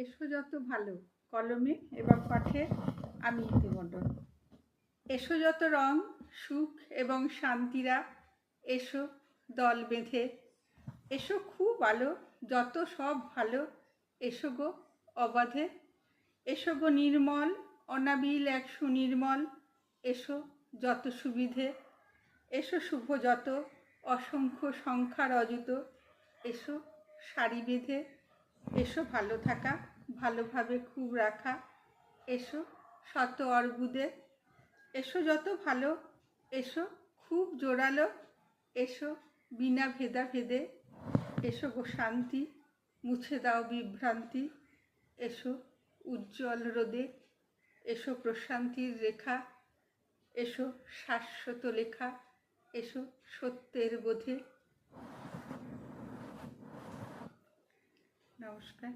এসো যত ভালো কলমে এবং পাঠে আমি ইতিমণ্ডল। এসো যত রং সুখ এবং শান্তিরা, এসো দল বেঁধে। এসো খুব আলো যত সব ভালো, এসো গো অবাধে। এসো গো নির্মল অনাবিল এক সুনির্মল, এসো যত সুবিধে। এসো শুভ যত অসংখ্য সংখ্যার অযুত, এসো সারি বেঁধে। এসো ভালো থাকা ভালোভাবে খুব রাখা, এসো শত অর্বুদে। এসো যত ভালো, এসো খুব জোরালো, এসো বিনা ভেদাভেদে। এসো গো শান্তি মুছে দাও বিভ্রান্তি, এসো উজ্জ্বল রোদে। এসো প্রশান্তির রেখা, এসো শাশ্বত লেখা, এসো সত্যের বোধে। নমস্কার।